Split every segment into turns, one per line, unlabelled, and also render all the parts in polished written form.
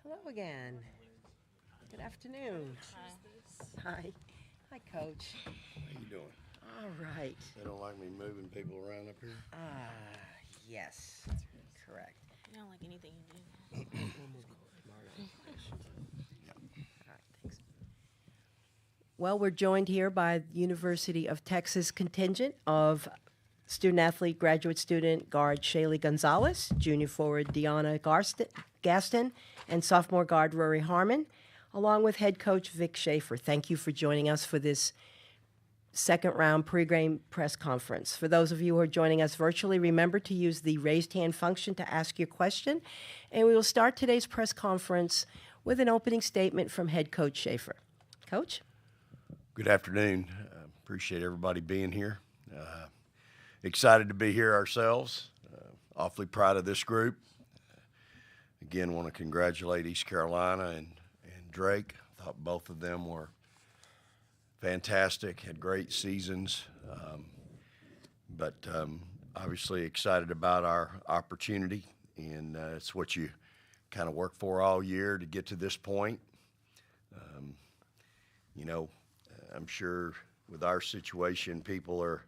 Hello again. Good afternoon. Hi. Hi, Coach.
How you doing?
All right.
They don't like me moving people around up here?
Yes. Correct.
I don't like anything you do.
All right, thanks. Well, we're joined here by the University of Texas contingent of student athlete, graduate student guard Shaylee Gonzalez, junior forward Deanna Gaston, and sophomore guard Rory Harmon, along with head coach Vic Schaefer. Thank you for joining us for this second round pregame press conference. For those of you who are joining us virtually, remember to use the raised hand function to ask your question. And we will start today's press conference with an opening statement from head coach Schaefer. Coach?
Good afternoon. Appreciate everybody being here. Excited to be here ourselves. Awfully proud of this group. Again, want to congratulate East Carolina and Drake. Thought both of them were fantastic, had great seasons, but obviously excited about our opportunity, and it's what you kind of work for all year to get to this point. I'm sure with our situation, people are,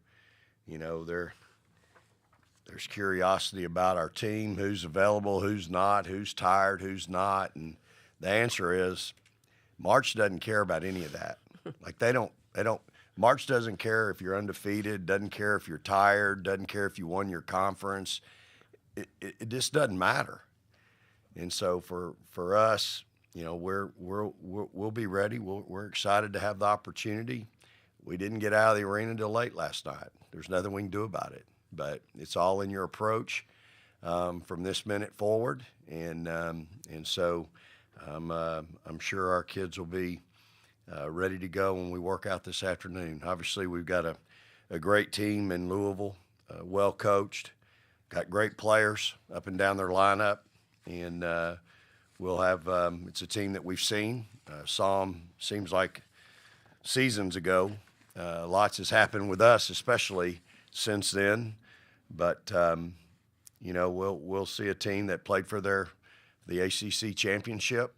there's curiosity about our team, who's available, who's not, who's tired, who's not, and the answer is March doesn't care about any of that. Like they don't, March doesn't care if you're undefeated, doesn't care if you're tired, doesn't care if you won your conference. It just doesn't matter. And so for us, we'll be ready. We're excited to have the opportunity. We didn't get out of the arena until late last night. There's nothing we can do about it, but it's all in your approach from this minute forward. And so I'm sure our kids will be ready to go when we work out this afternoon. Obviously, we've got a great team in Louisville, well coached, got great players up and down their lineup, and we'll have it's a team that we've seen. Saw them, seems like seasons ago. Lots has happened with us, especially since then. But we'll see a team that played for the ACC championship.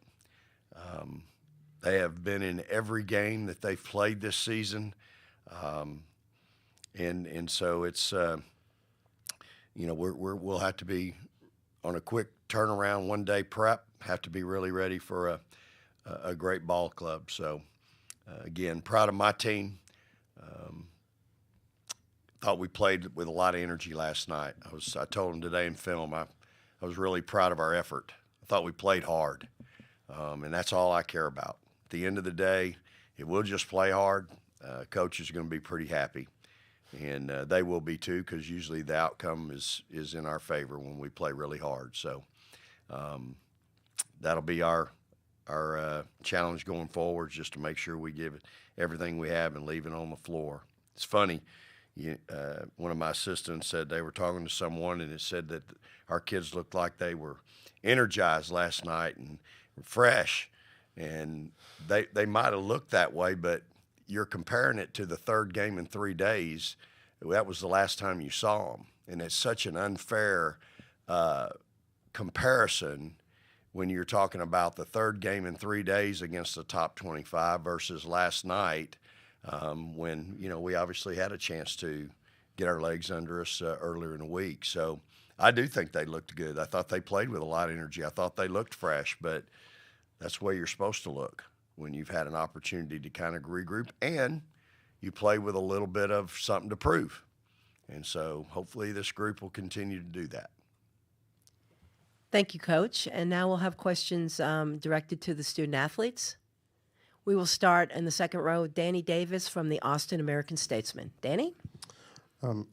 They have been in every game that they've played this season, and so it's we'll have to be on a quick turnaround, 1 day prep. Have to be really ready for a great ball club. So again, proud of my team. Thought we played with a lot of energy last night. I told them today in film I was really proud of our effort. I thought we played hard, and that's all I care about. At the end of the day, if we'll just play hard, coach is going to be pretty happy, and they will be too, because usually the outcome is in our favor when we play really hard. So that'll be our challenge going forward, just to make sure we give it everything we have and leave it on the floor. It's funny. One of my assistants said they were talking to someone, and it said that our kids looked like they were energized last night and fresh, and they might have looked that way, but you're comparing it to the third game in 3 days. That was the last time you saw them, and it's such an unfair comparison when you're talking about the third game in 3 days against the top 25 versus last night, when we obviously had a chance to get our legs under us earlier in the week. So I do think they looked good. I thought they played with a lot of energy. I thought they looked fresh, but that's the way you're supposed to look when you've had an opportunity to kind of regroup and you play with a little bit of something to prove. And so hopefully this group will continue to do that.
Thank you, Coach. And now we'll have questions directed to the student athletes. We will start in the second row with Danny Davis from the Austin American-Statesman. Danny?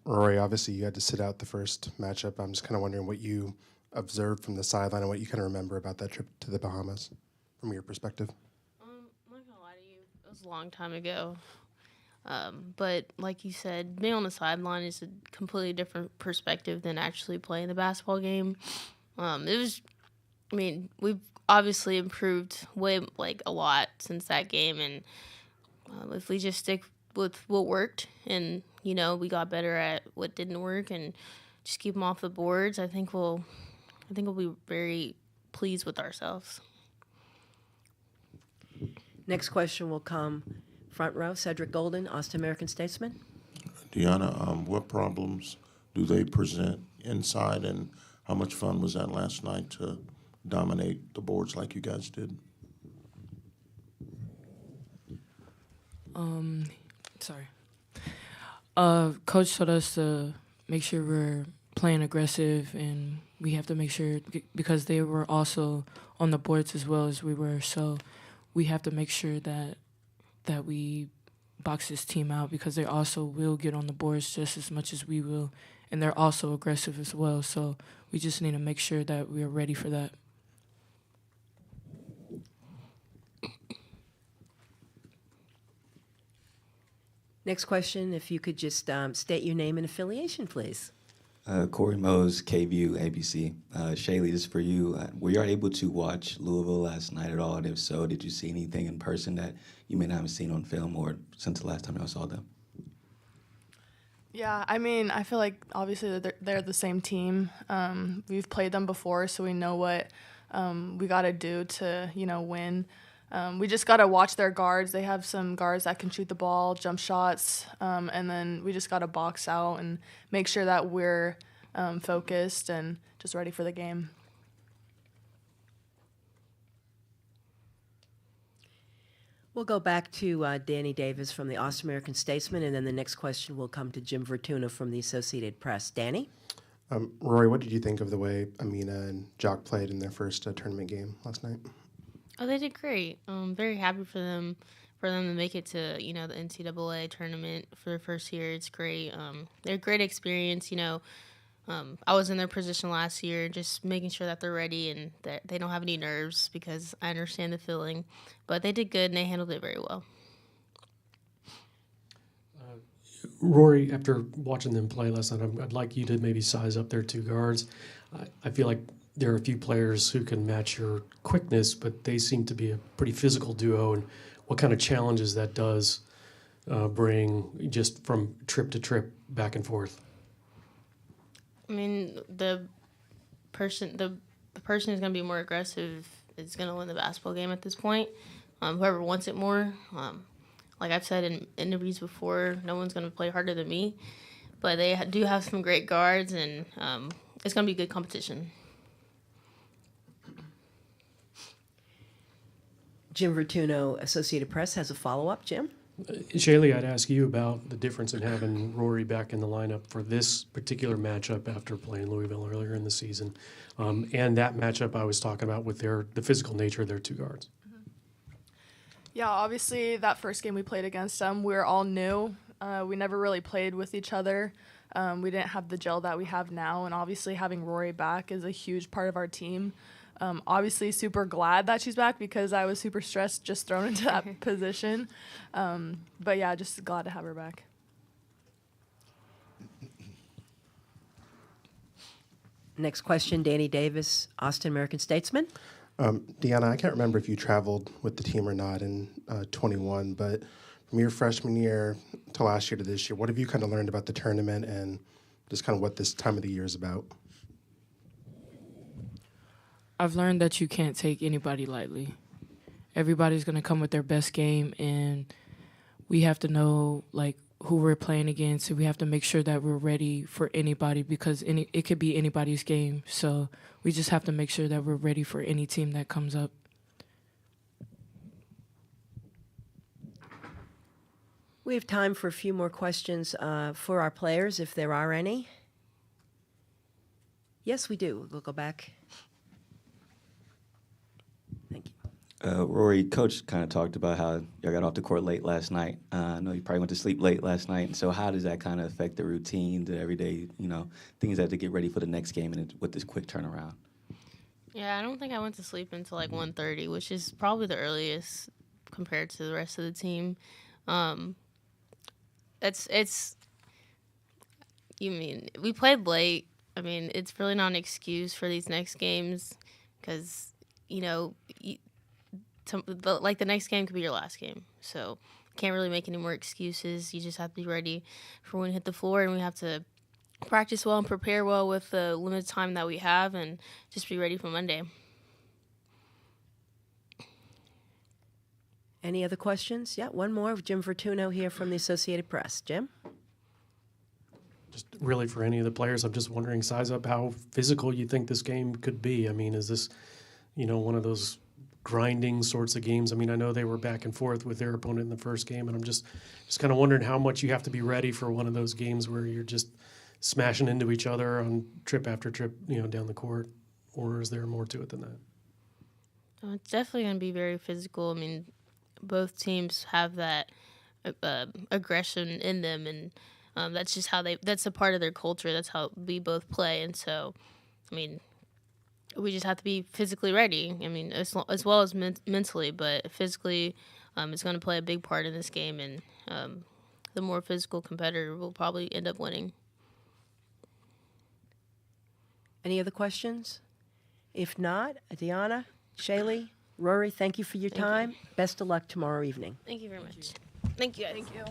Rory, obviously you had to sit out the first matchup. I'm just kind of wondering what you observed from the sideline and what you kind of remember about that trip to the Bahamas from your perspective.
I'm not gonna lie to you, it was a long time ago. But like you said, being on the sideline is a completely different perspective than actually playing the basketball game. We've obviously improved a lot since that game, and if we just stick with what worked and we got better at what didn't work and just keep them off the boards, I think we'll be very pleased with ourselves.
Next question will come front row, Cedric Golden, Austin American Statesman.
Deanna, what problems do they present inside, and how much fun was that last night to dominate the boards like you guys did?
Sorry. Coach told us to make sure we're playing aggressive, and we have to make sure, because they were also on the boards as well as we were, so we have to make sure that we box this team out, because they also will get on the boards just as much as we will, and they're also aggressive as well, so we just need to make sure that we're ready for that.
Next question, if you could just state your name and affiliation, please.
Corey Mose, KVU, ABC. Shaylee, this is for you. Were you able to watch Louisville last night at all? And if so, did you see anything in person that you may not have seen on film or since the last time y'all saw them?
Yeah, I mean, I feel like obviously they're the same team. We've played them before, so we know what we got to do to, win. We just got to watch their guards. They have some guards that can shoot the ball, jump shots, and then we just got to box out and make sure that we're focused and just ready for the game.
We'll go back to Danny Davis from the Austin American Statesman, and then the next question will come to Jim Vertuna from the Associated Press. Danny?
Rory, what did you think of the way Amina and Jock played in their first tournament game last night?
Oh, they did great. Very happy for them to make it to, the NCAA tournament for their first year. It's great. They're a great experience. I was in their position last year, just making sure that they're ready and that they don't have any nerves, because I understand the feeling. But they did good, and they handled it very well.
Rory, after watching them play last night, I'd like you to maybe size up their two guards. I feel like there are a few players who can match your quickness, but they seem to be a pretty physical duo, and what kind of challenges that does bring just from trip to trip, back and forth.
I mean, the person who's going to be more aggressive is going to win the basketball game at this point. Whoever wants it more. Like I've said in interviews before, no one's going to play harder than me. But they do have some great guards, and it's going to be good competition.
Jim Vertuno, Associated Press, has a follow-up. Jim?
Shaylee, I'd ask you about the difference in having Rory back in the lineup for this particular matchup after playing Louisville earlier in the season, and that matchup I was talking about with the physical nature of their two guards.
Yeah, obviously that first game we played against them, we were all new. We never really played with each other. We didn't have the gel that we have now, and obviously having Rory back is a huge part of our team. Obviously super glad that she's back, because I was super stressed just thrown into that position. But yeah, just glad to have her back.
Next question, Danny Davis, Austin American Statesman.
Deanna, I can't remember if you traveled with the team or not in 21, but from your freshman year to last year to this year, what have you kind of learned about the tournament and just kind of what this time of the year is about?
I've learned that you can't take anybody lightly. Everybody's going to come with their best game, and we have to know, who we're playing against, and we have to make sure that we're ready for anybody, because it could be anybody's game. So we just have to make sure that we're ready for any team that comes up.
We have time for a few more questions for our players, if there are any. Yes, we do. We'll go back. Thank you.
Rory, Coach kind of talked about how y'all got off the court late last night. I know you probably went to sleep late last night. So how does that kind of affect the routine, the everyday, things that have to get ready for the next game and with this quick turnaround?
Yeah, I don't think I went to sleep until 1:30, which is probably the earliest compared to the rest of the team. We played late. I mean, it's really not an excuse for these next games, because, the next game could be your last game. So can't really make any more excuses. You just have to be ready for when you hit the floor, and we have to practice well and prepare well with the limited time that we have, and just be ready for Monday.
Any other questions? Yeah, one more. Jim Fortuno here from the Associated Press. Jim?
Just really for any of the players, I'm just wondering, size up how physical you think this game could be. I mean, is this, one of those grinding sorts of games? I mean, I know they were back and forth with their opponent in the first game, and I'm just kind of wondering how much you have to be ready for one of those games where you're just smashing into each other on trip after trip, down the court, or is there more to it than that?
It's definitely going to be very physical. I mean, both teams have that aggression in them, and that's just that's a part of their culture. That's how we both play. And so, I mean, we just have to be physically ready. I mean, as well as mentally, but physically is going to play a big part in this game. And the more physical competitor will probably end up winning.
Any other questions? If not, Deanna, Shaylee, Rory, thank you for your time. Best of luck tomorrow evening.
Thank you very much. Thank you, guys.
Thank you.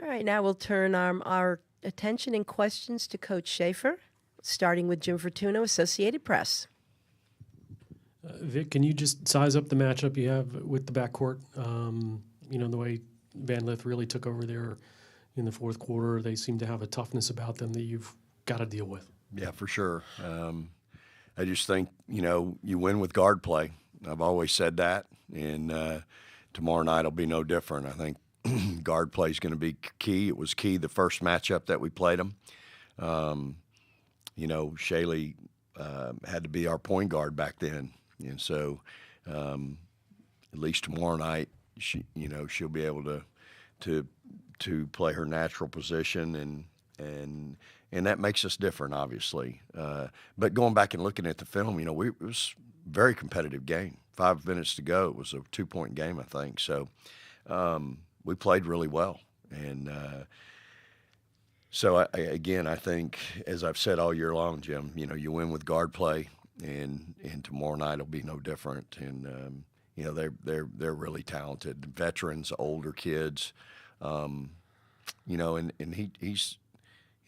All right, now we'll turn our attention and questions to Coach Schaefer, starting with Jim Fortuno, Associated Press.
Vic, can you just size up the matchup you have with the backcourt? The way Van Lith really took over there in the fourth quarter, they seem to have a toughness about them that you've got to deal with.
Yeah, for sure. I just think, you win with guard play. I've always said that, and tomorrow night will be no different. I think guard play is going to be key. It was key the first matchup that we played them. Shaylee had to be our point guard back then, and so at least tomorrow night, she'll be able to play her natural position, and that makes us different, obviously. But going back and looking at the film, it was a very competitive game. 5 minutes to go, it was a 2-point game, I think. So we played really well, and so I think, as I've said all year long, Jim, you win with guard play, and tomorrow night will be no different. And they're really talented, veterans, older kids, and he's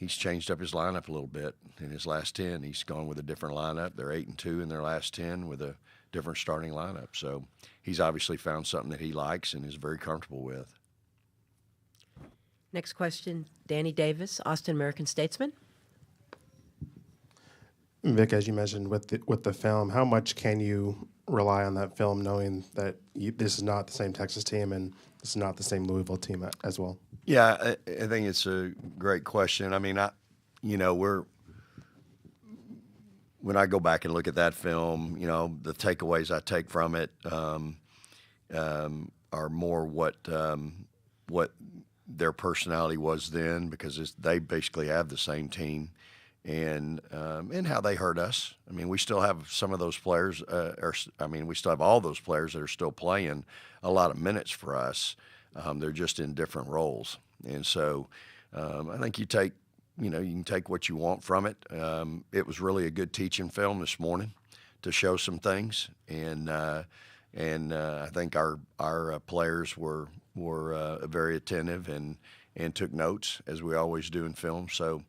changed up his lineup a little bit in his last 10. He's gone with a different lineup. They're 8-2 in their last 10 with a different starting lineup. So he's obviously found something that he likes and is very comfortable with.
Next question, Danny Davis, Austin American-Statesman.
Vic, as you mentioned with the film, how much can you rely on that film, knowing that this is not the same Texas team and this is not the same Louisville team as well?
Yeah, I think it's a great question. I mean, when I go back and look at that film, the takeaways I take from it are more what their personality was then, because they basically have the same team, and how they hurt us. I mean, we still have some of those players, we still have all those players that are still playing a lot of minutes for us. They're just in different roles, and so I think you can take what you want from it. It was really a good teaching film this morning to show some things, and I think our players were very attentive and took notes, as we always do in film. So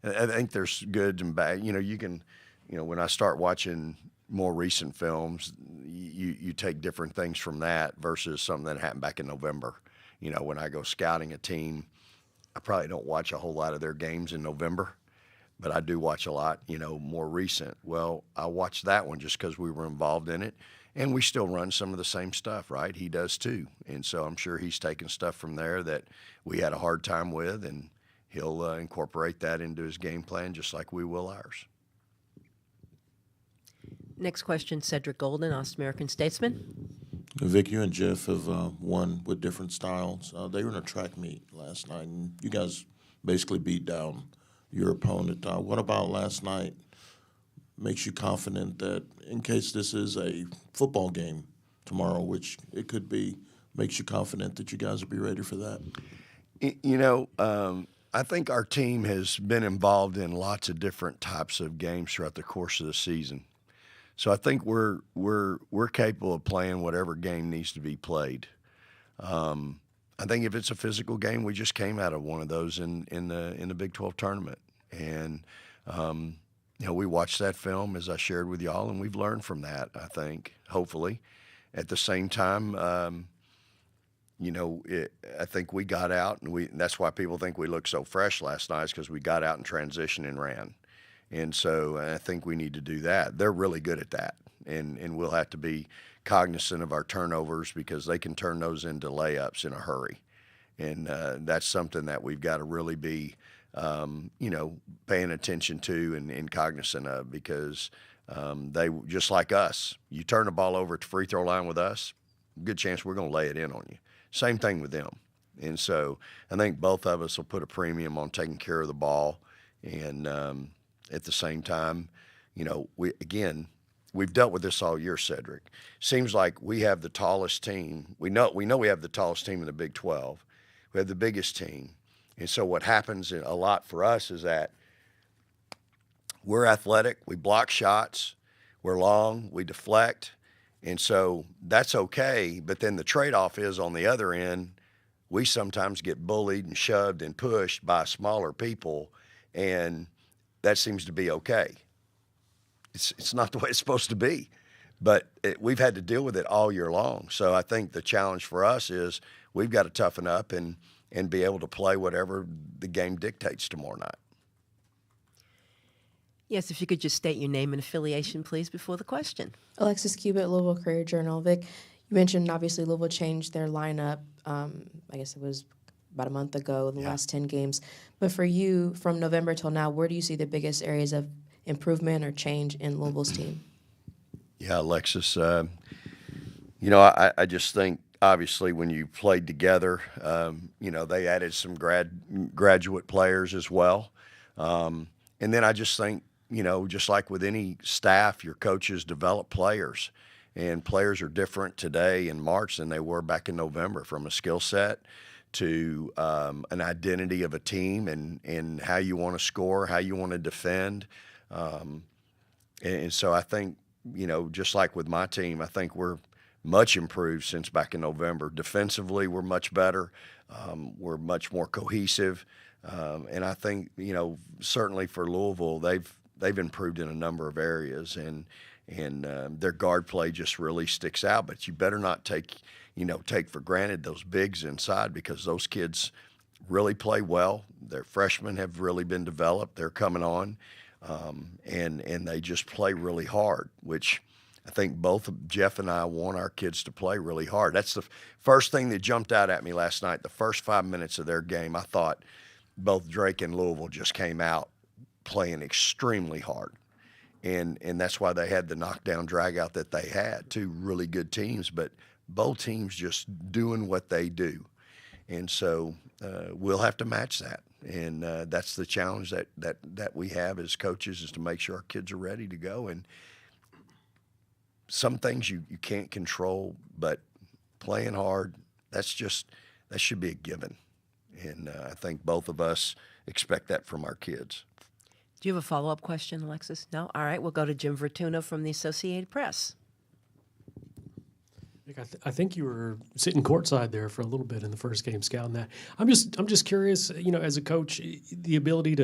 I think there's good and bad. When I start watching more recent films, you take different things from that versus something that happened back in November. When I go scouting a team, I probably don't watch a whole lot of their games in November, but I do watch a lot, more recent. Well, I watched that one just because we were involved in it, and we still run some of the same stuff, right? He does too, and so I'm sure he's taking stuff from there that we had a hard time with, and he'll incorporate that into his game plan just like we will ours.
Next question, Cedric Golden, Austin American-Statesman.
Vic, you and Jeff have won with different styles. They were in a track meet last night, and you guys basically beat down your opponent. What about last night makes you confident that in case this is a football game tomorrow, which it could be, makes you confident that you guys will be ready for that?
I think our team has been involved in lots of different types of games throughout the course of the season. So I think we're capable of playing whatever game needs to be played. I think if it's a physical game, we just came out of one of those in the Big 12 tournament, and we watched that film as I shared with y'all, and we've learned from that. I think, hopefully, at the same time, I think we got out, and that's why people think we looked so fresh last night, is because we got out in transition and ran. And so I think we need to do that. They're really good at that, and we'll have to be cognizant of our turnovers because they can turn those into layups in a hurry. And that's something that we've got to really be, paying attention to and cognizant of, because they, just like us, you turn the ball over at the free throw line with us, good chance we're going to lay it in on you. Same thing with them. And so I think both of us will put a premium on taking care of the ball. And at the same time, we've dealt with this all year, Cedric. Seems like we have the tallest team. We know we have the tallest team in the Big 12. We have the biggest team. And so what happens a lot for us is that we're athletic, we block shots, we're long, we deflect, and so that's okay. But then the trade-off is on the other end, we sometimes get bullied and shoved and pushed by smaller people, and that seems to be okay. It's not the way it's supposed to be, but we've had to deal with it all year long. So I think the challenge for us is we've got to toughen up and be able to play whatever the game dictates tomorrow night.
Yes, if you could just state your name and affiliation, please, before the question.
Alexis Cubitt, Louisville Courier-Journal. Vic, you mentioned obviously Louisville changed their lineup. I guess it was about a month ago, the last 10 games. But for you, from November till now, where do you see the biggest areas of improvement or change in Louisville's team?
Yeah, Alexis, I just think, obviously, when you played together, they added some graduate players as well. And then I just think, just like with any staff, your coaches develop players. And players are different today in March than they were back in November, from a skill set to an identity of a team and how you want to score, how you want to defend. And so I think, just like with my team, I think we're much improved since back in November. Defensively, we're much better. We're much more cohesive. And I think, certainly for Louisville, they've improved in a number of areas, and their guard play just really sticks out. But you better not take for granted those bigs inside, because those kids really play well. Their freshmen have really been developed. They're coming on, and they just play really hard, which I think both Jeff and I want our kids to play really hard. That's the first thing that jumped out at me last night. The first 5 minutes of their game, I thought both Drake and Louisville just came out playing extremely hard. And that's why they had the knockdown drag out that they had. Two really good teams, but both teams just doing what they do. And so we'll have to match that. And that's the challenge that we have as coaches, is to make sure our kids are ready to go. And some things you can't control, but playing hard, that should be a given. And I think both of us expect that from our kids.
Do you have a follow-up question, Alexis? No? All right, we'll go to Jim Vertuna from the Associated Press.
I think you were sitting courtside there for a little bit in the first game, scouting that. I'm just curious, as a coach, the ability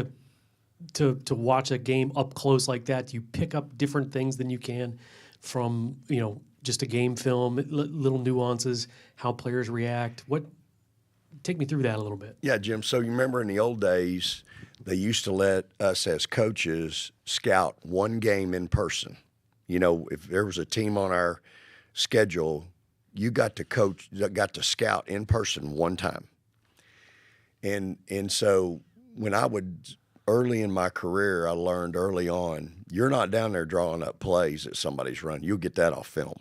to watch a game up close like that. Do you pick up different things than you can from just a game film, little nuances, how players react? Take me through that a little bit.
Yeah, Jim. So you remember in the old days, they used to let us as coaches scout one game in person. If there was a team on our schedule, you got to scout in person one time. And so when I would, early in my career, I learned early on, you're not down there drawing up plays that somebody's run. You'll get that off film.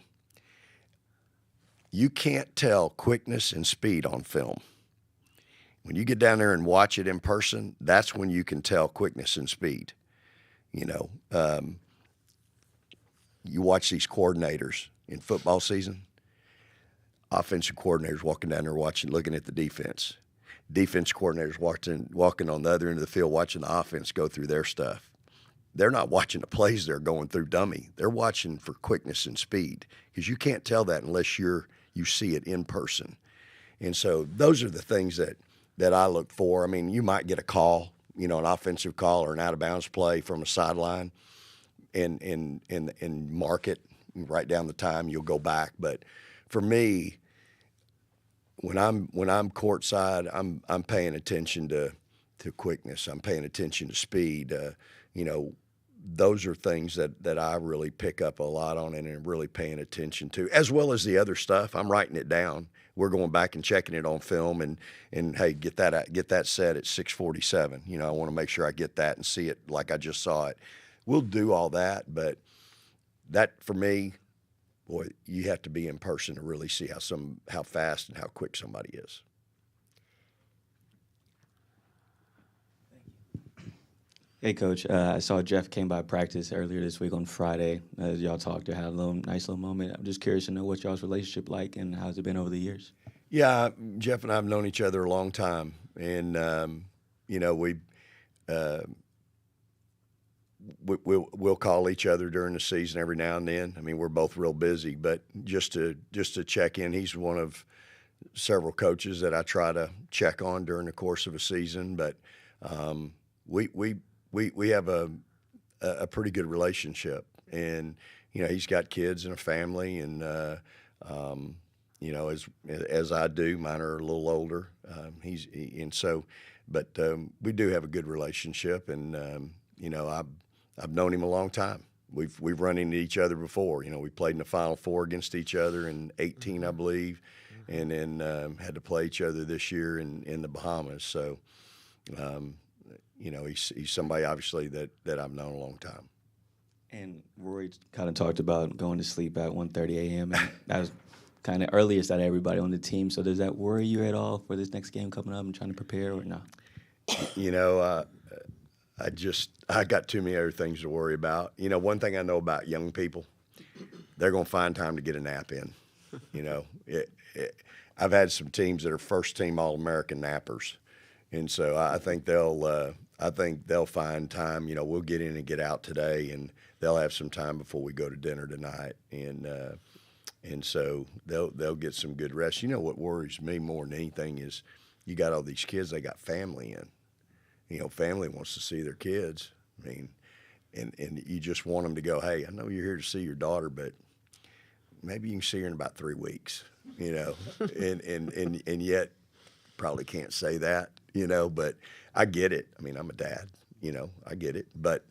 You can't tell quickness and speed on film. When you get down there and watch it in person, that's when you can tell quickness and speed. You watch these coordinators in football season, offensive coordinators walking down there looking at the defense. Defense coordinators walking on the other end of the field watching the offense go through their stuff. They're not watching the plays they're going through dummy. They're watching for quickness and speed, because you can't tell that unless you see it in person. And so those are the things that I look for. I mean, you might get a call, an offensive call or an out of bounds play from a sideline, and mark it, write down the time. You'll go back. But for me, when I'm courtside, I'm paying attention to quickness. I'm paying attention to speed. Those are things that I really pick up a lot on and am really paying attention to, as well as the other stuff. I'm writing it down. We're going back and checking it on film, and hey, get that set at 6:47. I want to make sure I get that and see it like I just saw it. We'll do all that, but that for me, boy, you have to be in person to really see how fast and how quick somebody is.
Hey, Coach. I saw Jeff came by practice earlier this week on Friday. As y'all talked, had a nice little moment. I'm just curious to know what y'all's relationship like and how's it been over the years.
Yeah, Jeff and I have known each other a long time, and we'll call each other during the season every now and then. I mean, we're both real busy, but just to check in, he's one of several coaches that I try to check on during the course of a season. But we have a pretty good relationship, and he's got kids and a family, and as I do, mine are a little older. But we do have a good relationship, and I've known him a long time. We've run into each other before. We played in the Final Four against each other in 2018, I believe, and then had to play each other this year in the Bahamas. So. He's somebody obviously that I've known a long time.
And Rory kind of talked about going to sleep at 1:30 a.m. and that was kind of earliest out of everybody on the team. So does that worry you at all for this next game coming up and trying to prepare or not?
I got too many other things to worry about. One thing I know about young people, they're going to find time to get a nap in. I've had some teams that are first team All-American nappers. And so I think they'll find time. We'll get in and get out today, and they'll have some time before we go to dinner tonight, and so they'll get some good rest. What worries me more than anything is you got all these kids. They got family in. Family wants to see their kids. I mean, and you just want them to go. Hey, I know you're here to see your daughter, but maybe you can see her in about 3 weeks. And yet probably can't say that. But I get it. I mean, I'm a dad, I get it. But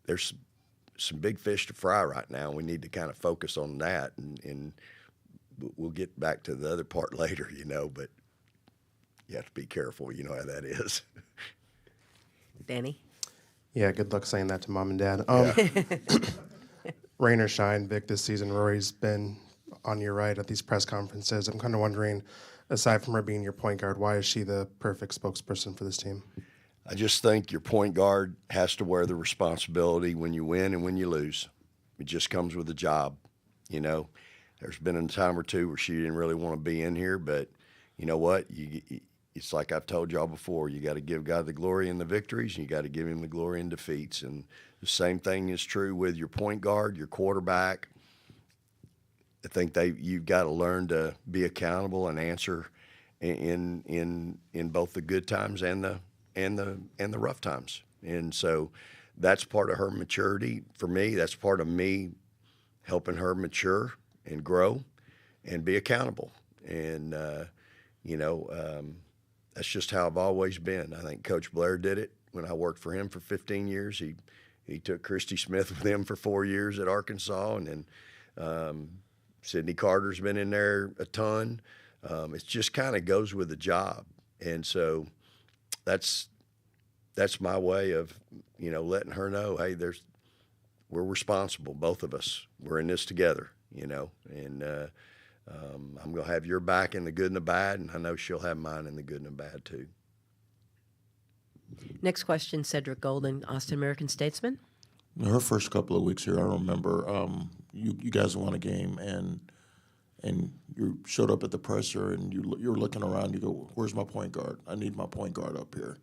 there's some big fish to fry right now. We need to kind of focus on that, and we'll get back to the other part later, but you have to be careful. You know how that is.
Danny?
Yeah, good luck saying that to mom and dad. Rain or shine, Vic, this season, Rory's been on your right at these press conferences. I'm kind of wondering, aside from her being your point guard, why is she the perfect spokesperson for this team?
I just think your point guard has to wear the responsibility when you win and when you lose. It just comes with the job. There's been a time or two where she didn't really want to be in here, but you know what? It's like I've told y'all before, you got to give God the glory in the victories, and you got to give him the glory in defeats. And the same thing is true with your point guard, your quarterback. I think you've got to learn to be accountable and answer in both the good times and the rough times. And so that's part of her maturity. For me, that's part of me helping her mature and grow and be accountable. And that's just how I've always been. I think Coach Blair did it when I worked for him for 15 years. He took Christy Smith with him for 4 years at Arkansas, and then Sydney Carter's been in there a ton. It just kind of goes with the job. And so that's my way of, letting her know, hey, we're responsible, both of us. We're in this together, and I'm going to have your back in the good and the bad, and I know she'll have mine in the good and the bad too.
Next question, Cedric Golden, Austin American Statesman.
Her first couple of weeks here, I remember you guys won a game, and you showed up at the presser, and you're looking around. You go, "Where's my point guard? I need my point guard up here."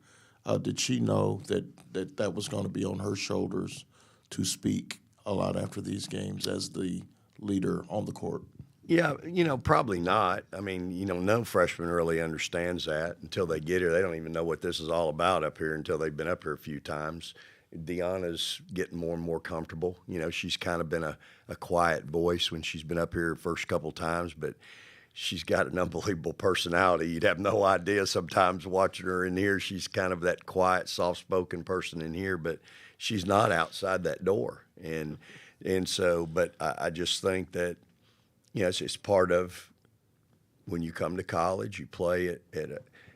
Did she know that was going to be on her shoulders to speak a lot after these games as the leader on the court?
Yeah, probably not. I mean, no freshman really understands that until they get here. They don't even know what this is all about up here until they've been up here a few times. Deanna's getting more and more comfortable. She's kind of been a quiet voice when she's been up here the first couple times, but she's got an unbelievable personality. You'd have no idea sometimes watching her in here. She's kind of that quiet, soft-spoken person in here, but she's not outside that door. And so, but I just think that, it's part of when you come to college, you play at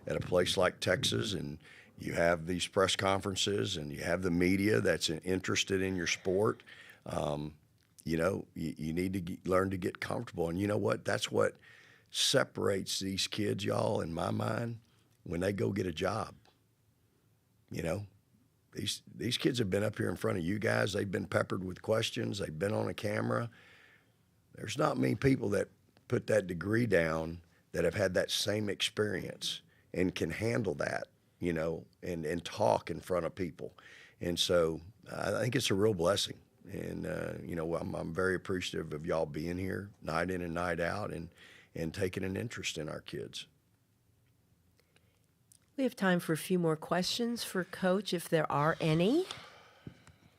a place like Texas, and you have these press conferences, and you have the media that's interested in your sport. You need to learn to get comfortable. And you know what? That's what separates these kids, y'all, in my mind, when they go get a job. These kids have been up here in front of you guys. They've been peppered with questions. They've been on a camera. There's not many people that put that degree down that have had that same experience and can handle that, and talk in front of people. And so I think it's a real blessing. And, I'm very appreciative of y'all being here night in and night out and taking an interest in our kids.
We have time for a few more questions for Coach, if there are any.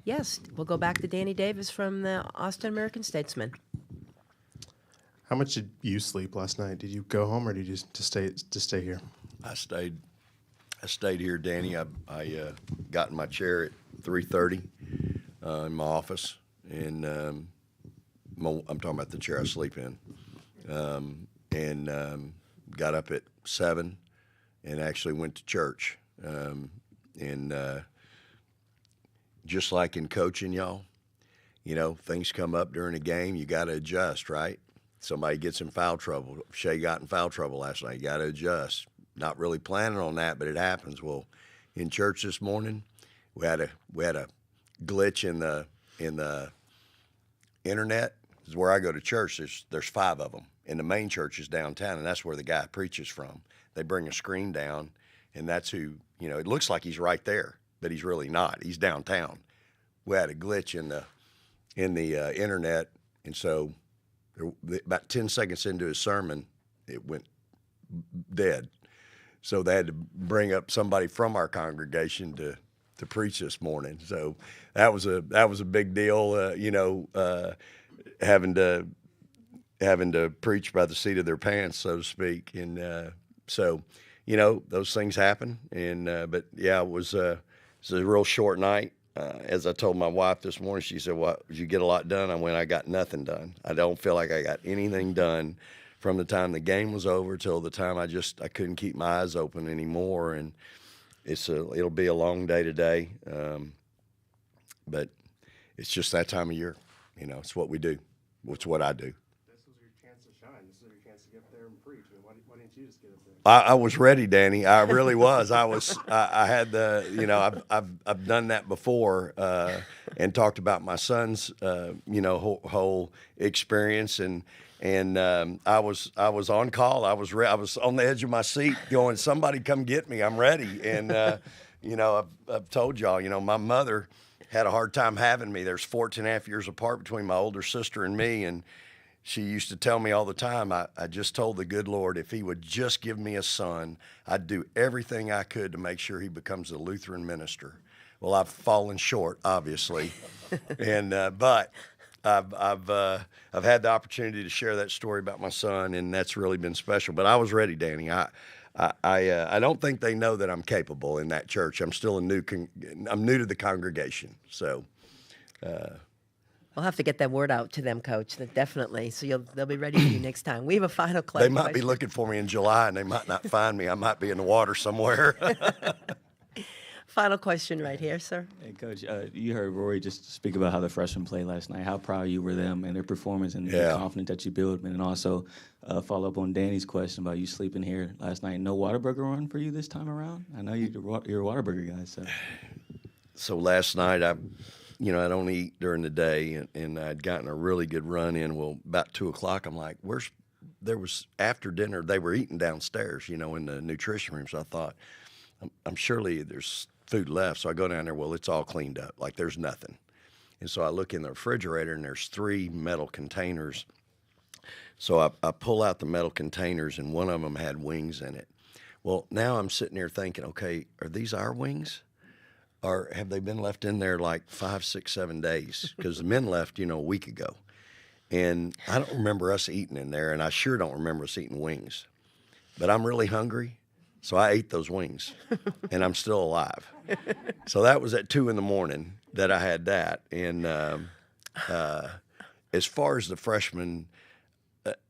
Yes, we'll go back to Danny Davis from the Austin American-Statesman.
How much did you sleep last night? Did you go home or did you just stay here?
I stayed here, Danny. I got in my chair at 3:30 in my office, and I'm talking about the chair I sleep in, and got up at 7 and actually went to church. And just like in coaching, y'all, things come up during a game, you got to adjust, right? Somebody gets in foul trouble. Shay got in foul trouble last night. You got to adjust. Not really planning on that, but it happens. Well, in church this morning, we had a glitch in the internet. This is where I go to church. There's 5 of them, and the main church is downtown, and that's where the guy preaches from. They bring a screen down, and that's who. It looks like he's right there, but he's really not. He's downtown. We had a glitch in the internet, and so about 10 seconds into his sermon, it went dead. So they had to bring up somebody from our congregation to preach this morning. So that was a big deal, having to preach by the seat of their pants, so to speak. And so those things happen. And but yeah, it was a real short night. As I told my wife this morning, she said, "Well, did you get a lot done?" I went, "I got nothing done. I don't feel like I got anything done from the time the game was over till the time I couldn't keep my eyes open anymore." And it'll be a long day today, but it's just that time of year. It's what we do. It's what I do.
This was your chance to shine. This was your chance to get up there and preach. Why didn't you just get up there?
I was ready, Danny. I really was. I had I've done that before, and talked about my son's, whole experience, and I was on call. I was on the edge of my seat going, "Somebody come get me. I'm ready." And, I've told y'all, my mother had a hard time having me. There's 14 and a half years apart between my older sister and me, and she used to tell me all the time, I just told the good Lord, if he would just give me a son, I'd do everything I could to make sure he becomes a Lutheran minister. Well, I've fallen short, obviously, and but I've had the opportunity to share that story about my son, and that's really been special. But I was ready, Danny. I don't think they know that I'm capable in that church. I'm still I'm new to the congregation, so.
We'll have to get that word out to them, Coach. Definitely. So they'll be ready for you next time. We have a final question.
They might be looking for me in July, and they might not find me. I might be in the water somewhere.
Final question right here, sir.
Hey, Coach, you heard Rory just speak about how the freshmen played last night, how proud you were of them and their performance and the confidence that you built. And then also follow up on Danny's question about you sleeping here last night. No Whataburger run for you this time around? I know you're a Whataburger guy.
So last night, I don't eat during the day, and I'd gotten a really good run in. Well, about 2 o'clock, I'm like, there was after dinner, they were eating downstairs, in the nutrition room. So I thought, I'm surely there's food left. So I go down there, well, it's all cleaned up. Like there's nothing. And so I look in the refrigerator, and there's 3 metal containers So I pull out the metal containers, and one of them had wings in it. Well, now I'm sitting there thinking, okay, are these our wings? Or have they been left in there like 5, 6, 7 days? Because the men left, a week ago. And I don't remember us eating in there, and I sure don't remember us eating wings. But I'm really hungry, so I ate those wings, and I'm still alive. So that was at 2 in the morning that I had that. And as far as the freshmen,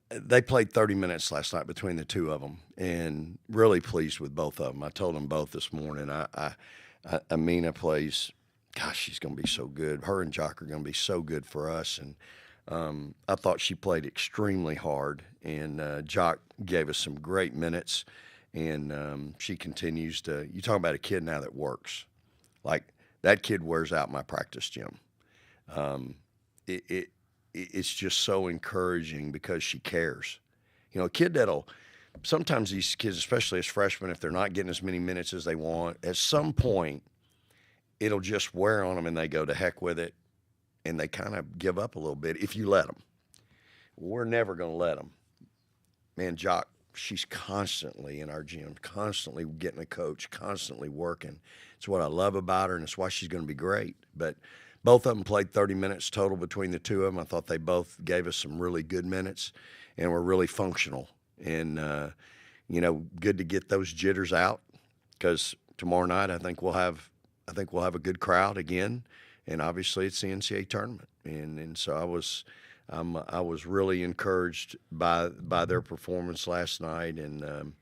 they played 30 minutes last night between the two of them, and really pleased with both of them. I told them both this morning. Amina plays, gosh, she's going to be so good. Her and Jock are going to be so good for us. And I thought she played extremely hard, and Jock gave us some great minutes. And she continues to. You talk about a kid now that works, like that kid wears out my practice gym. It's just so encouraging because she cares. A kid that'll. Sometimes these kids, especially as freshmen, if they're not getting as many minutes as they want, at some point, it'll just wear on them and they go to heck with it, and they kind of give up a little bit if you let them. We're never going to let them. Man, Jock, she's constantly in our gym, constantly getting a coach, constantly working. It's what I love about her, and it's why she's going to be great. But both of them played 30 minutes total between the two of them. I thought they both gave us some really good minutes and were really functional. And, good to get those jitters out, because tomorrow night I think we'll have a good crowd again, and obviously it's the NCAA tournament, and so I was really encouraged by their performance last night, and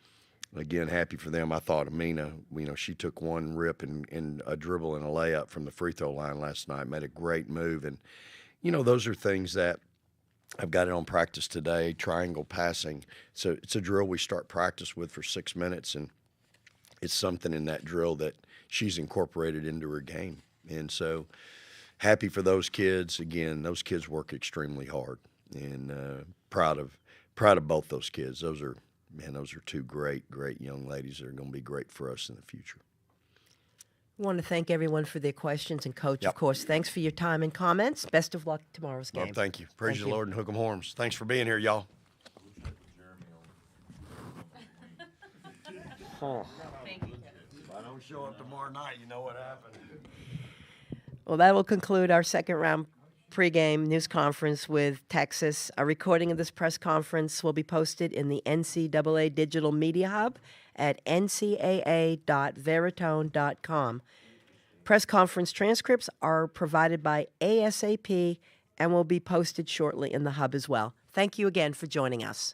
again, happy for them. I thought Amina, she took one rip and a dribble and a layup from the free throw line last night, made a great move, and those are things that I've got it on practice today, triangle passing. So it's a drill we start practice with for 6 minutes, and it's something in that drill that she's incorporated into her game. And so happy for those kids. Again, those kids work extremely hard, and proud of both those kids. Those are two great young ladies that are going to be great for us in the future.
I want to thank everyone for their questions, and Coach, of course, thanks for your time and comments. Best of luck tomorrow's game.
Well, thank you. Praise
Thank
the
you.
Lord and hook 'em horns. Thanks for being here, y'all. If I don't show up tomorrow night, you know what happened.
Well, that will conclude our second round pregame news conference with Texas. A recording of this press conference will be posted in the NCAA Digital Media Hub at ncaa.veritone.com. Press conference transcripts are provided by ASAP and will be posted shortly in the hub as well. Thank you again for joining us.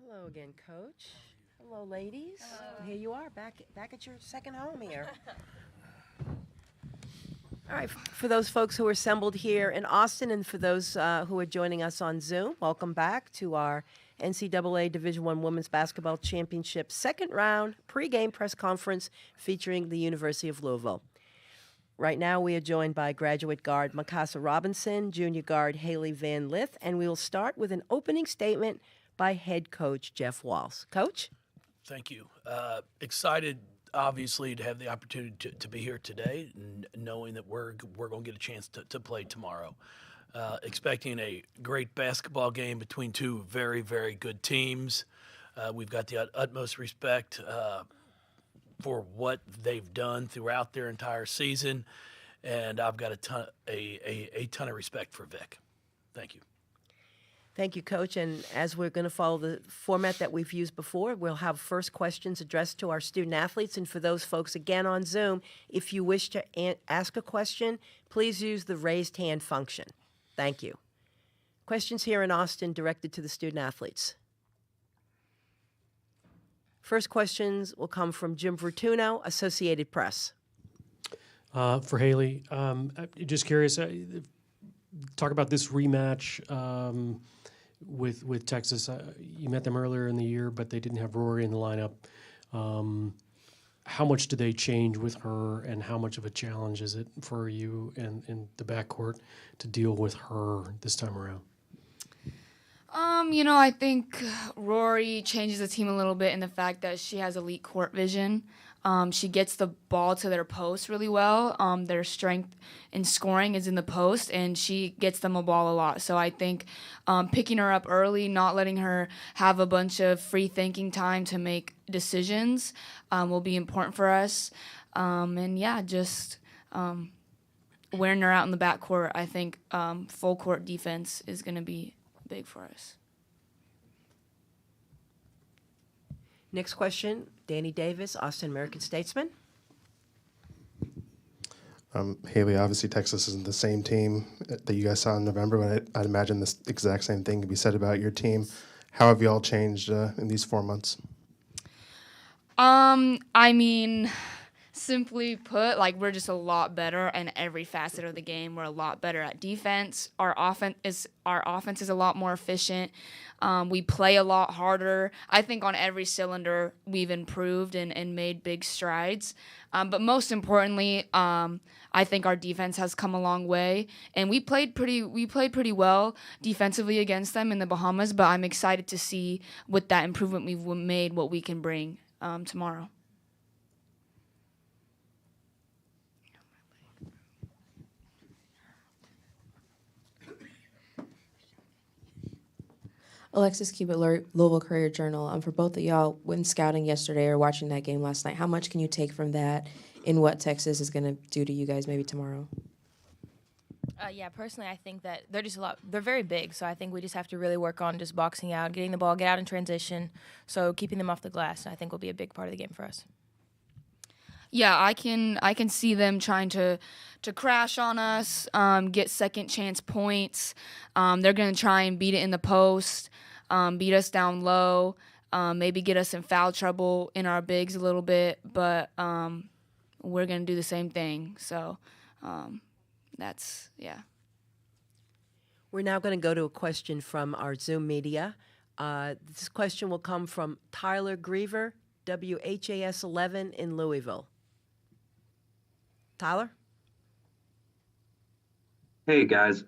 Hello again, Coach. Hello, ladies. Hello. Here you are, back at your second home here. All right, for those folks who are assembled here in Austin and for those who are joining us on Zoom, welcome back to our NCAA Division I Women's Basketball Championship second round pregame press conference featuring the University of Louisville. Right now, we are joined by graduate guard Mikasa Robinson, junior guard Haley Van Lith, and we will start with an opening statement by head coach Jeff Walls. Coach?
Thank you. Excited, obviously, to have the opportunity to be here today, knowing that we're going to get a chance to play tomorrow. Expecting a great basketball game between two very, very good teams. We've got the utmost respect for what they've done throughout their entire season, and I've got a ton of respect for Vic. Thank you.
Thank you, Coach. And as we're going to follow the format that we've used before, we'll have first questions addressed to our student athletes. And for those folks, again, on Zoom, if you wish to ask a question, please use the raised hand function. Thank you. Questions here in Austin directed to the student athletes. First questions will come from Jim Vertuno, Associated Press.
For Haley, just curious, talk about this rematch with Texas. You met them earlier in the year, but they didn't have Rory in the lineup. How much do they change with her, and how much of a challenge is it for you and the backcourt to deal with her this time around?
I think Rory changes the team a little bit in the fact that she has elite court vision. She gets the ball to their post really well. Their strength in scoring is in the post, and she gets them a ball a lot. So I think picking her up early, not letting her have a bunch of free thinking time to make decisions will be important for us. Just wearing her out in the backcourt, I think full court defense is going to be big for us.
Next question, Danny Davis, Austin American-Statesman.
Haley, obviously Texas isn't the same team that you guys saw in November, but I'd imagine this exact same thing could be said about your team. How have you all changed in these 4 months?
Simply put, we're just a lot better in every facet of the game. We're a lot better at defense. Our offense is a lot more efficient. We play a lot harder. I think on every cylinder we've improved and made big strides. But most importantly, I think our defense has come a long way, and we played pretty well defensively against them in the Bahamas. But I'm excited to see with that improvement we've made what we can bring tomorrow.
Alexis Cubitt, Louisville Courier-Journal. For both of y'all, when scouting yesterday or watching that game last night, how much can you take from that in what Texas is going to do to you guys maybe tomorrow?
Personally, I think that they're very big, so I think we just have to really work on just boxing out, getting the ball, get out in transition, so keeping them off the glass, I think will be a big part of the game for us.
Yeah, I can see them trying to crash on us, get second chance points. They're going to try and beat it in the post, beat us down low, maybe get us in foul trouble in our bigs a little bit, but we're going to do the same thing. So
We're now going to go to a question from our Zoom media. This question will come from Tyler Griever, WHAS 11 in Louisville. Tyler?
Hey guys,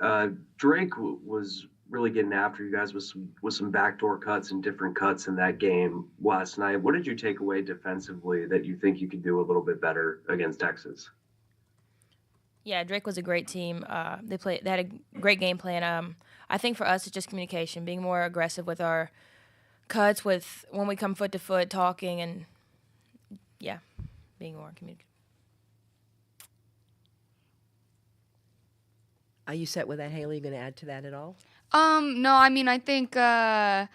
Drake was really getting after you guys with some backdoor cuts and different cuts in that game last night. What did you take away defensively that you think you could do a little bit better against Texas?
Yeah, Drake was a great team. They had a great game plan. I think for us it's just communication, being more aggressive with our cuts, with when we come foot to foot, talking, and being more communicative.
Are you set with that, Haley? Are you going to add to that at all?
No, I think I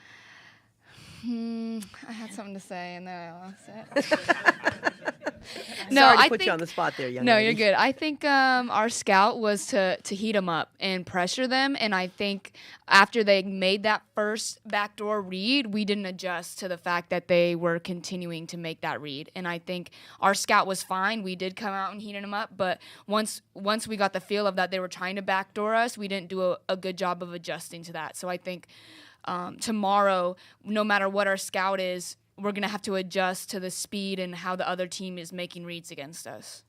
had something to say and then I lost it. No,
Sorry to
I
put you
think-
on the spot there, young
No,
lady.
you're good. I think our scout was to heat them up and pressure them, and I think after they made that first backdoor read, we didn't adjust to the fact that they were continuing to make that read. And I think our scout was fine. We did come out and heated them up, but once we got the feel of that they were trying to backdoor us, we didn't do a good job of adjusting to that. So I think tomorrow, no matter what our scout is, we're going to have to adjust to the speed and how the other team is making reads against us.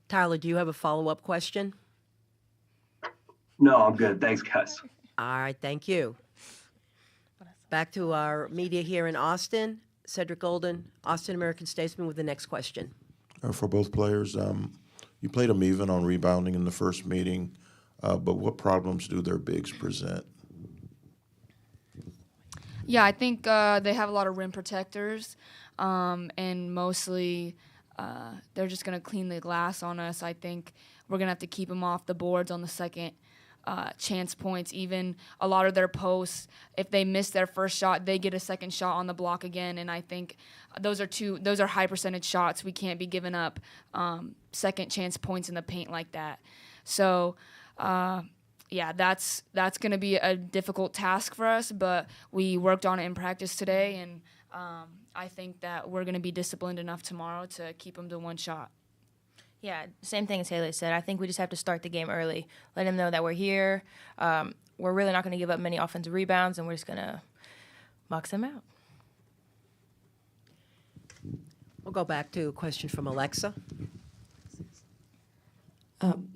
Tyler, do you have a follow-up question?
No, I'm good. Thanks, guys.
All right, thank you. Back to our media here in Austin. Cedric Golden, Austin American-Statesman, with the next question.
For both players, you played them even on rebounding in the first meeting, but what problems do their bigs present?
Yeah, I think they have a lot of rim protectors, and mostly they're just going to clean the glass on us. I think we're going to have to keep them off the boards on the second chance points. Even a lot of their posts, if they miss their first shot, they get a second shot on the block again, and I think those are high percentage shots. We can't be giving up second chance points in the paint like that. So yeah, that's going to be a difficult task for us, but we worked on it in practice today, and I think that we're going to be disciplined enough tomorrow to keep them to one shot.
Yeah, same thing as Haley said. I think we just have to start the game early, let them know that we're here. We're really not going to give up many offensive rebounds, and we're just going to box them out.
We'll go back to a question from Alexa.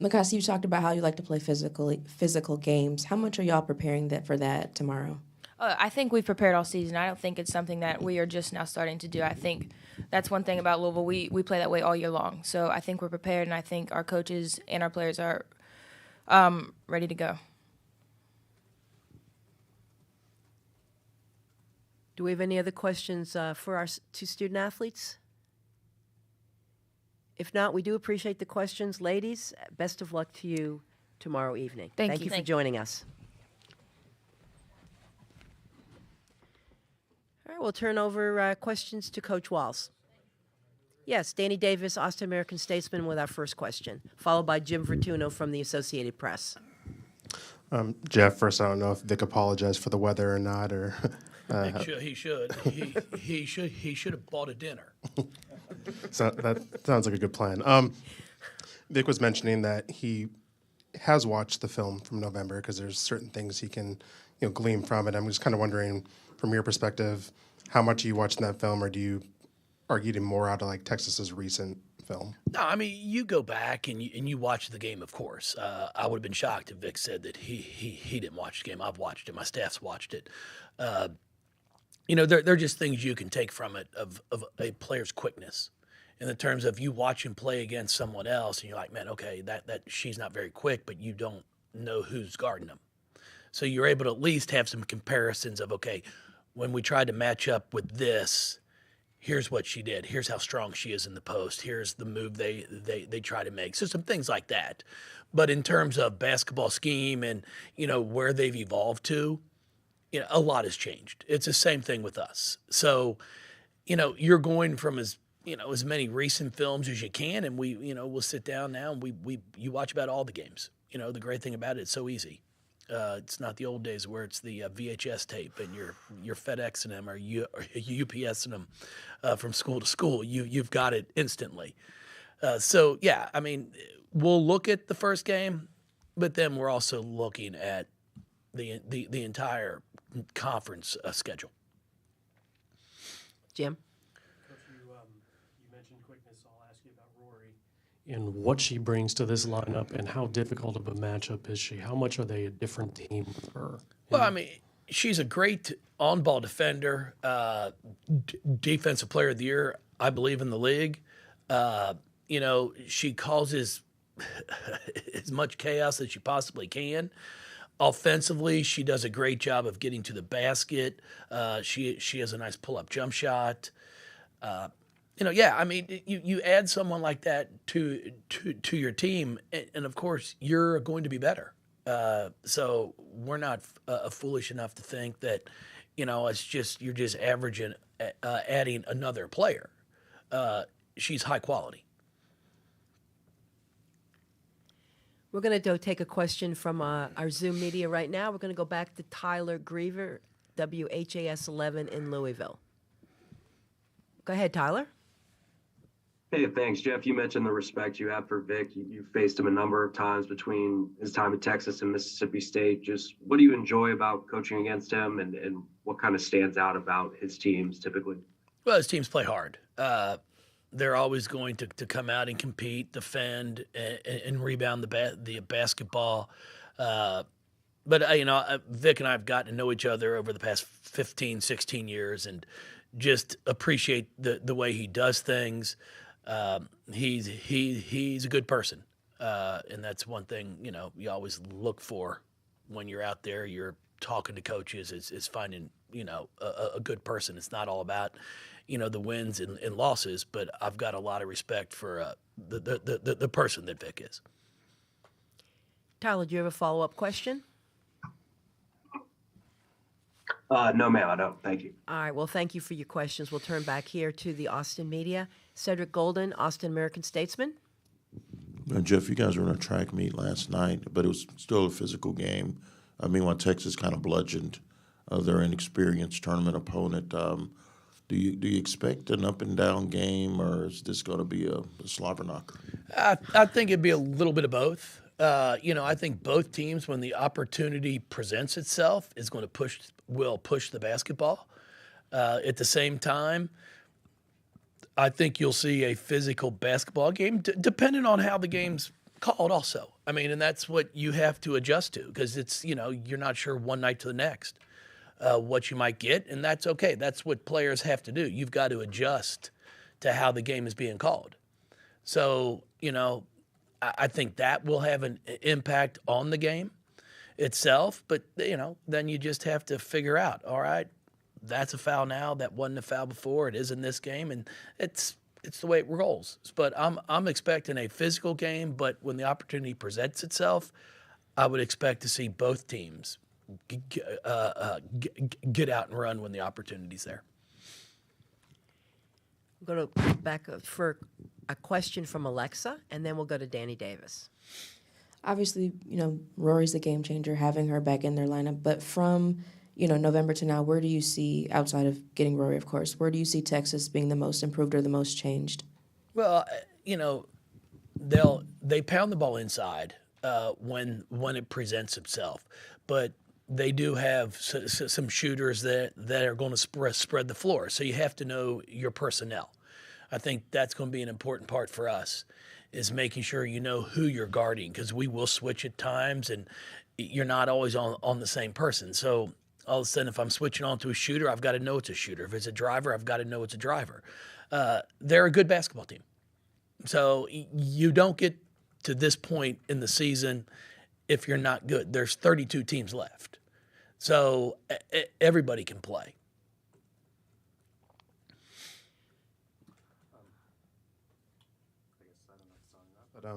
Mikasa, you talked about how you like to play physical games. How much are y'all preparing for that tomorrow?
I think we've prepared all season. I don't think it's something that we are just now starting to do. I think that's one thing about Louisville. We play that way all year long. So I think we're prepared, and I think our coaches and our players are ready to go.
Do we have any other questions for our two student athletes? If not, we do appreciate the questions. Ladies, best of luck to you tomorrow evening.
Thank
you
you.
for joining us. All right, we'll turn over questions to Coach Walls. Yes, Danny Davis, Austin American-Statesman, with our first question, followed by Jim Vertuno from the Associated Press.
Jeff, first, I don't know if Vic apologized for the weather or not, or
He should. He should have bought a dinner.
so that sounds like a good plan. Vic was mentioning that he has watched the film from November because there's certain things he can, glean from it. I'm just kind of wondering, from your perspective, how much are you watching that film, or are you getting more out of like Texas's recent film?
No, I mean, you go back and you watch the game, of course. I would have been shocked if Vic said that he didn't watch the game. I've watched it. My staff's watched it. There are just things you can take from it of a player's quickness in the terms of you watch him play against someone else, and you're like, man, okay, that she's not very quick, but you don't know who's guarding him. So you're able to at least have some comparisons of, okay, when we tried to match up with this, here's what she did. Here's how strong she is in the post. Here's the move they try to make. So some things like that. But in terms of basketball scheme and, where they've evolved to, a lot has changed. It's the same thing with us. So, you're going from as many recent films as you can, and we'll sit down now and you watch about all the games. The great thing about it, it's so easy. It's not the old days where it's the VHS tape and you're FedExing them or UPSing them from school to school. You've got it instantly. So yeah, I mean, we'll look at the first game, but then we're also looking at the entire conference schedule.
Jim?
Coach, you mentioned quickness. I'll ask you about Rory and what she brings to this lineup and how difficult of a matchup is she? How much are they a different team with her?
Well, I mean, she's a great on-ball defender, defensive player of the year, I believe, in the league. She causes as much chaos as she possibly can. Offensively, she does a great job of getting to the basket. She has a nice pull-up jump shot. I mean, you add someone like that to your team, and of course, you're going to be better. So we're not foolish enough to think that, it's just you're just averaging, adding another player. she's high quality.
We're going to take a question from our Zoom media right now. We're going to go back to Tyler Griever, WHAS 11 in Louisville. Go ahead, Tyler.
Hey, thanks, Jeff. You mentioned the respect you have for Vic. You faced him a number of times between his time at Texas and Mississippi State. Just what do you enjoy about coaching against him, and what kind of stands out about his teams typically?
Well, his teams play hard. They're always going to come out and compete, defend, and rebound the basketball. But Vic and I have gotten to know each other over the past 15, 16 years, and just appreciate the way he does things. He's a good person, and that's one thing you always look for when you're out there. You're talking to coaches is finding a good person. It's not all about the wins and losses, but I've got a lot of respect for the person that Vic is.
Tyler, do you have a follow-up question?
No, ma'am, I don't. Thank you.
All right. Well, thank you for your questions. We'll turn back here to the Austin media. Cedric Golden, Austin American-Statesman.
Jeff, you guys were in a track meet last night, but it was still a physical game. Meanwhile, Texas kind of bludgeoned their inexperienced tournament opponent. Do you expect an up and down game, or is this going to be a slobber knocker?
I think it'd be a little bit of both. I think both teams, when the opportunity presents itself, will push the basketball. At the same time, I think you'll see a physical basketball game, depending on how the game's called also. I mean, and that's what you have to adjust to, because it's, you're not sure one night to the next what you might get, and that's okay. That's what players have to do. You've got to adjust to how the game is being called. So, I think that will have an impact on the game itself, but, then you just have to figure out, all right, that's a foul now. That wasn't a foul before. It is in this game, and it's the way it rolls. But I'm expecting a physical game, but when the opportunity presents itself, I would expect to see both teams get out and run when the opportunity's there.
I'm going to back up for a question from Alexa, and then we'll go to Danny Davis.
Obviously, Rory's the game changer, having her back in their lineup. But from, November to now, where do you see, outside of getting Rory, of course, where do you see Texas being the most improved or the most changed?
Well, they pound the ball inside when it presents itself, but they do have some shooters that are going to spread the floor. So you have to know your personnel. I think that's going to be an important part for us, is making sure you know who you're guarding, because we will switch at times, and you're not always on the same person. So all of a sudden, if I'm switching on to a shooter, I've got to know it's a shooter. If it's a driver, I've got to know it's a driver. They're a good basketball team. So you don't get to this point in the season if you're not good. There's 32 teams left. So everybody can play.
But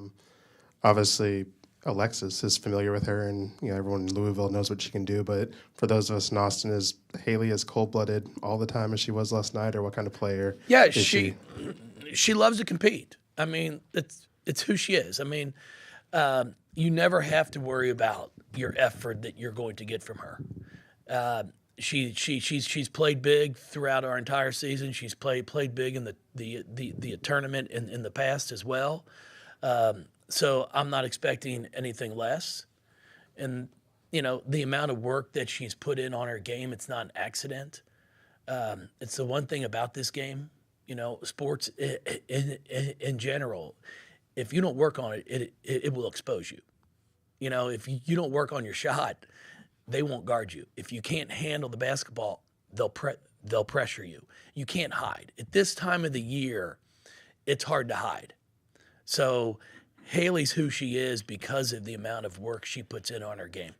obviously, Alexis is familiar with her, and everyone in Louisville knows what she can do. But for those of us in Austin, is Haley as cold-blooded all the time as she was last night, or what kind of player?
Yeah,
is she
loves to compete. I mean, it's who she is. I mean, you never have to worry about your effort that you're going to get from her. She's played big throughout our entire season. She's played big in the tournament in the past as well. So I'm not expecting anything less. And, the amount of work that she's put in on her game, it's not an accident. It's the one thing about this game, sports in general. If you don't work on it, it will expose you. If you don't work on your shot, they won't guard you. If you can't handle the basketball, they'll pressure you. You can't hide. At this time of the year, it's hard to hide. So Haley's who she is because of the amount of work she puts in on her game.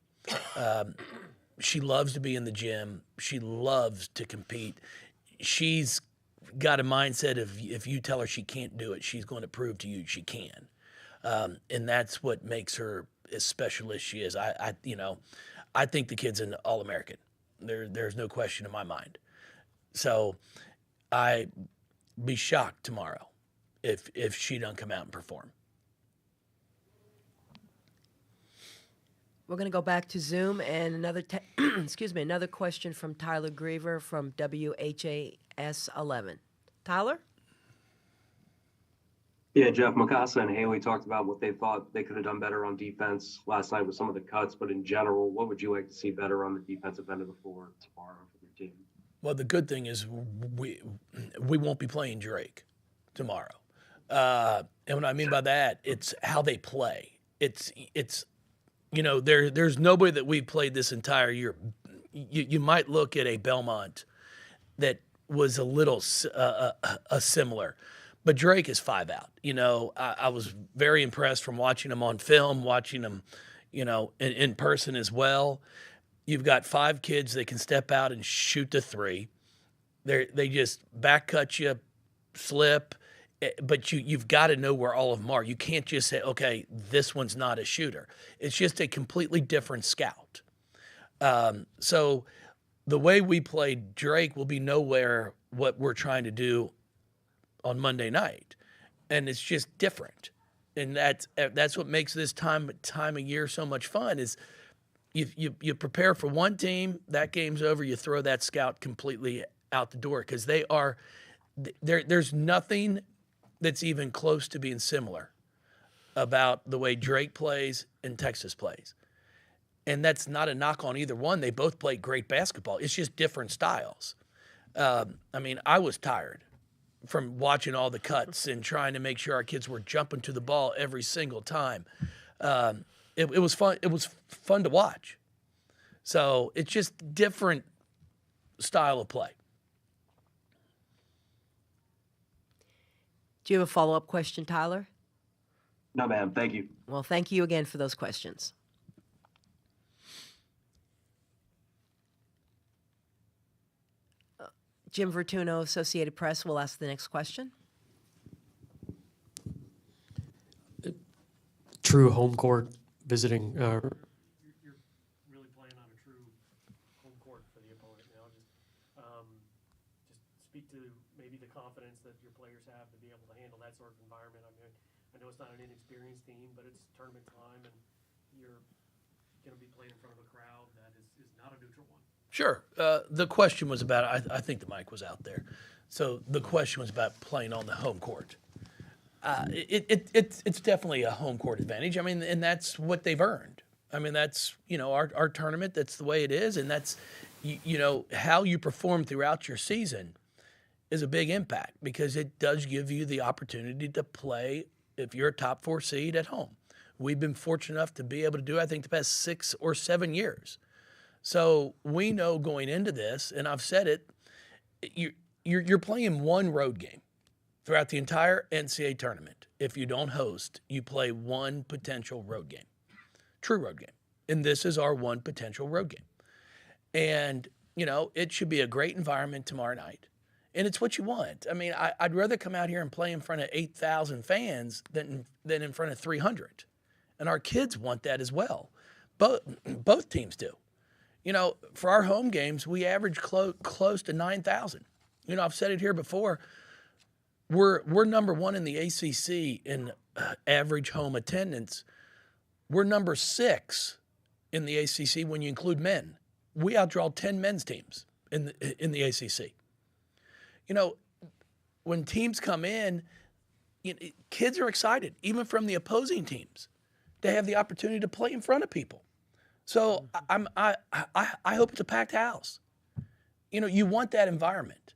She loves to be in the gym. She loves to compete. She's got a mindset of, if you tell her she can't do it, she's going to prove to you she can. And that's what makes her as special as she is. I think the kid's an All-American. There's no question in my mind. So I'd be shocked tomorrow if she doesn't come out and perform.
We're going to go back to Zoom and another another question from Tyler Griever from WHAS 11. Tyler?
Yeah, Jeff, Mikasa and Haley talked about what they thought they could have done better on defense last night with some of the cuts, but in general, what would you like to see better on the defensive end of the floor tomorrow for your team?
Well, the good thing is we won't be playing Drake tomorrow. And what I mean by that, it's how they play. It's there's nobody that we've played this entire year. You might look at a Belmont that was a little similar, but Drake is 5 out. I was very impressed from watching him on film, watching him, in person as well. You've got 5 kids that can step out and shoot the 3. They just back cut you, slip, but you've got to know where all of them are. You can't just say, okay, this one's not a shooter. It's just a completely different scout. So the way we play Drake will be nowhere what we're trying to do on Monday night, and it's just different. And that's what makes this time of year so much fun. Is you prepare for one team, that game's over, you throw that scout completely out the door because there's nothing that's even close to being similar about the way Drake plays and Texas plays. And that's not a knock on either one. They both play great basketball. It's just different styles. I was tired from watching all the cuts and trying to make sure our kids were jumping to the ball every single time. It was fun. It was fun to watch. So it's just different style of play.
Do you have a follow-up question, Tyler?
No, ma'am. Thank you.
Well, thank you again for those questions. Jim Vertuno, Associated Press, will ask the next question.
True home court visiting. You're really playing on a true home court for the opponent now. Just speak to maybe the confidence that your players have to be able to handle that sort of environment. I know it's not an inexperienced team, but it's tournament time, and you're going to be playing in front of a crowd that is not a neutral one.
Sure. The question was about, I think the mic was out there. So the question was about playing on the home court. It's definitely a home court advantage. And that's what they've earned. That's, our tournament, that's the way it is. And that's, how you perform throughout your season is a big impact because it does give you the opportunity to play if you're a top 4 seed at home. We've been fortunate enough to be able to do, I think, the past 6 or 7 years. So we know going into this, and I've said it, you're playing one road game throughout the entire NCAA tournament. If you don't host, you play one potential road game, true road game. And this is our one potential road game. And, it should be a great environment tomorrow night. And it's what you want. I'd rather come out here and play in front of 8,000 fans than in front of 300. And our kids want that as well. Both teams do. For our home games, we average close to 9,000. I've said it here before. We're number 1 in the ACC in average home attendance. We're number 6 in the ACC when you include men. We outdraw 10 men's teams in the ACC. When teams come in, kids are excited, even from the opposing teams, to have the opportunity to play in front of people. So I hope it's a packed house. You want that environment.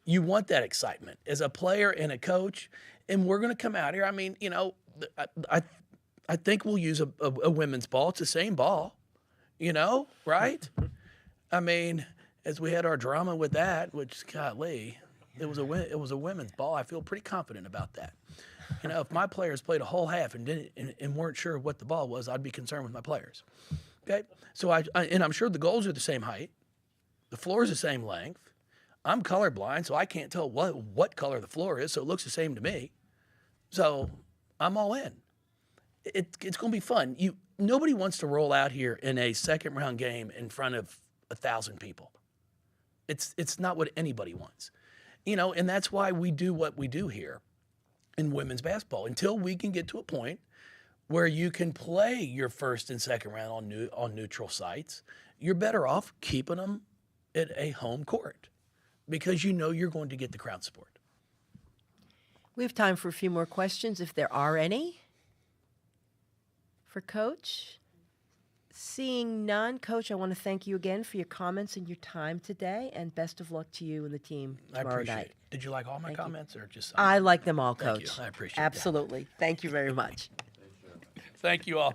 You want that excitement as a player and a coach. And we're going to come out here. I think we'll use a women's ball. It's the same ball, right? As we had our drama with that, which, golly, it was a women's ball. I feel pretty confident about that. If my players played a whole half and weren't sure what the ball was, I'd be concerned with my players. Okay, so I'm sure the goals are the same height, the floor is the same length. I'm colorblind, so I can't tell what color the floor is, so it looks the same to me. So I'm all in. It's going to be fun. Nobody wants to roll out here in a second round game in front of 1,000 people. It's not what anybody wants, and that's why we do what we do here. in women's basketball until we can get to a point where you can play your first and second round on neutral sites. You're better off keeping them at a home court because you know you're going to get the crowd support.
We have time for a few more questions, if there are any. For Coach? Seeing none, Coach, I want to thank you again for your comments and your time today, and best of luck to you and the team
I
tomorrow
appreciate
night.
it. Did you like all my comments or just some?
I like them all,
Thank
Coach.
you. I appreciate that.
Absolutely. Thank you very much.
Thank you all.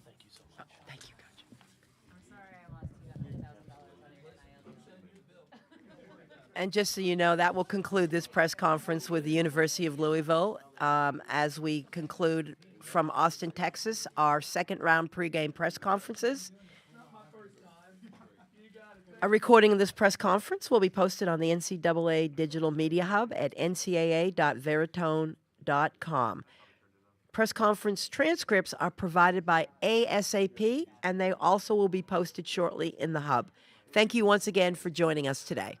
Thank you so much.
Thank you, Coach. And just so you know, that will conclude this press conference with the University of Louisville. As we conclude from Austin, Texas, our second round pregame press conferences. A recording of this press conference will be posted on the NCAA Digital Media Hub at ncaa.veritone.com. Press conference transcripts are provided by ASAP, and they also will be posted shortly in the Hub. Thank you once again for joining us today.